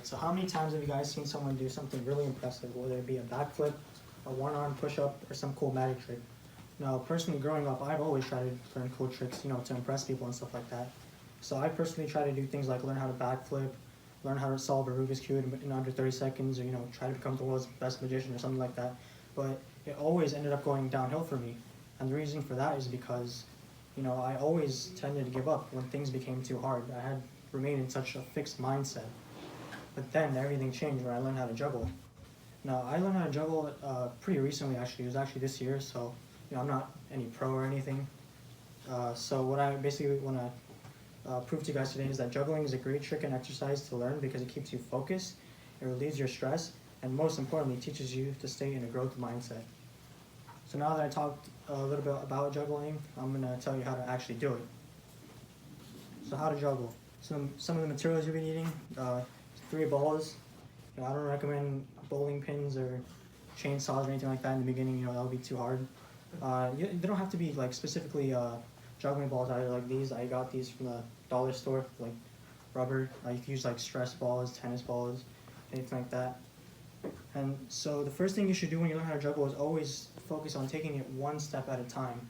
Alright, so how many times have you guys seen someone do something really impressive, whether it be a backflip, a one-arm push-up, or some cool magic trick? Now, personally, growing up, I've always tried to learn cool tricks, to impress people and stuff like that. So I personally try to do things like learn how to backflip, learn how to solve a Rubik's Cube in under 30 seconds, or, try to become the world's best magician or something like that. But it always ended up going downhill for me. And the reason for that is because, I always tended to give up when things became too hard. I had remained in such a fixed mindset. But then everything changed when I learned how to juggle. Now, I learned how to juggle pretty recently, actually. It was actually this year, so I'm not any pro or anything. So what I basically want to prove to you guys today is that juggling is a great trick and exercise to learn because it keeps you focused, it relieves your stress, and most importantly, teaches you to stay in a growth mindset. So now that I talked a little bit about juggling, I'm going to tell you how to actually do it. So how to juggle. So some of the materials you'll be needing, 3 balls. I don't recommend bowling pins or chainsaws or anything like that in the beginning. That would be too hard. They don't have to be like specifically juggling balls either. Like these, I got these from the dollar store, like rubber. You can use like stress balls, tennis balls, anything like that. And so the first thing you should do when you learn how to juggle is always focus on taking it one step at a time.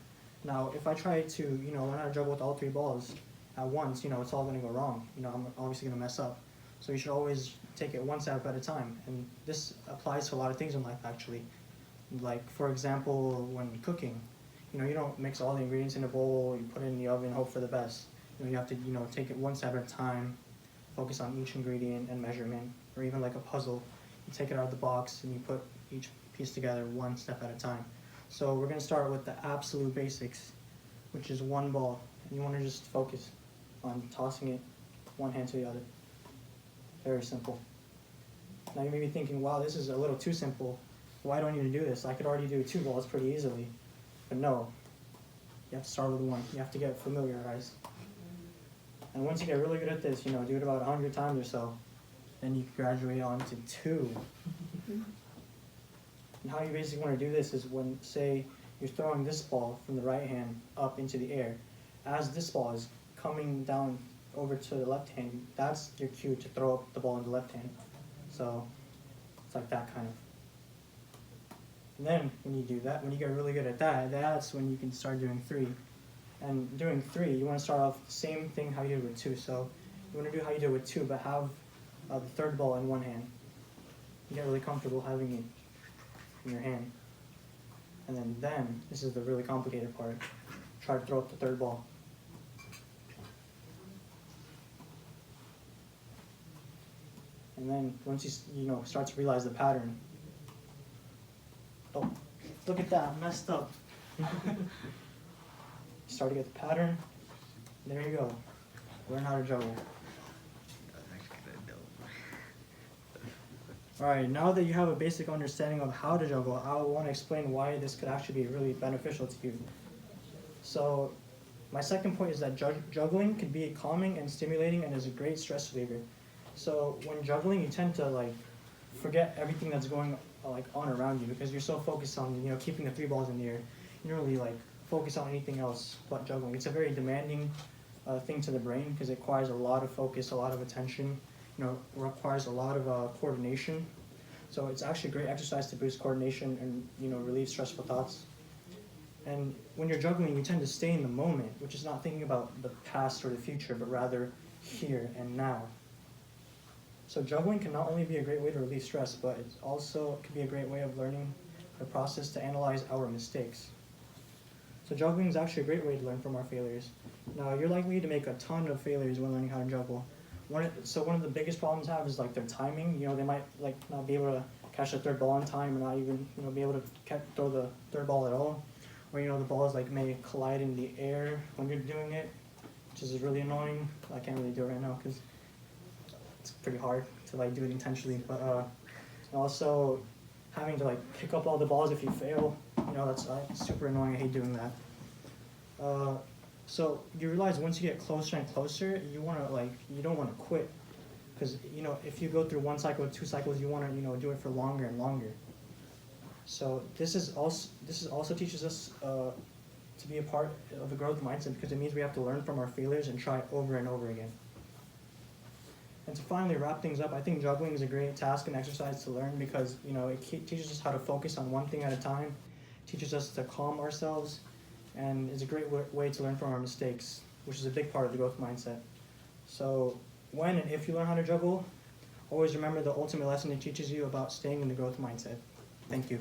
Now, if I try to learn how to juggle with all 3 balls at once, it's all going to go wrong. I'm obviously going to mess up. So you should always take it one step at a time. And this applies to a lot of things in life, actually. Like, for example, when cooking, you don't mix all the ingredients in a bowl, you put it in the oven, hope for the best. You have to, take it one step at a time, focus on each ingredient and measurement, or even like a puzzle. You take it out of the box and you put each piece together one step at a time. So we're going to start with the absolute basics, which is 1 ball. And you want to just focus on tossing it one hand to the other. Very simple. Now you may be thinking, wow, this is a little too simple. Why do I need to do this? I could already do 2 balls pretty easily. But no, you have to start with 1. You have to get familiarized. And once you get really good at this, do it about 100 times or so, then you can graduate on to 2. And how you basically want to do this is when, say, you're throwing this ball from the right hand up into the air. As this ball is coming down over to the left hand, that's your cue to throw up the ball in the left hand. So it's like that kind of. And then when you do that, when you get really good at that, that's when you can start doing 3. And doing 3, you want to start off the same thing how you did with 2. So you want to do how you did with 2, but have the 3rd ball in one hand. You get really comfortable having it in your hand. And then this is the really complicated part. Try to throw up the 3rd ball. And then once you start to realize the pattern. Oh, look at that, I messed up. You start to get the pattern. There you go. Learn how to juggle. Alright, now that you have a basic understanding of how to juggle, I want to explain why this could actually be really beneficial to you. So, my second point is that juggling can be calming and stimulating and is a great stress reliever. So when juggling, you tend to forget everything that's going on around you because you're so focused on keeping the 3 balls in the air. You don't really focus on anything else but juggling. It's a very demanding thing to the brain because it requires a lot of focus, a lot of attention. Requires a lot of coordination. So it's actually a great exercise to boost coordination and relieve stressful thoughts. And when you're juggling, you tend to stay in the moment, which is not thinking about the past or the future, but rather here and now. So juggling can not only be a great way to relieve stress, but it also can be a great way of learning the process to analyze our mistakes. So juggling is actually a great way to learn from our failures. Now, you're likely to make a ton of failures when learning how to juggle. One of the biggest problems have is their timing. They might not be able to catch the 3rd ball on time, or not even be able to throw the 3rd ball at all. Or the balls may collide in the air when you're doing it, which is really annoying. I can't really do it right now because it's pretty hard to do it intentionally. But also having to pick up all the balls if you fail, that's super annoying. I hate doing that. So you realize once you get closer and closer, you don't want to quit, because if you go through 1 cycle or 2 cycles, you want to do it for longer and longer. So this also teaches us to be a part of the growth mindset, because it means we have to learn from our failures and try over and over again. And to finally wrap things up, I think juggling is a great task and exercise to learn because it teaches us how to focus on one thing at a time, teaches us to calm ourselves, and is a great way to learn from our mistakes, which is a big part of the growth mindset. So when and if you learn how to juggle, always remember the ultimate lesson it teaches you about staying in the growth mindset. Thank you.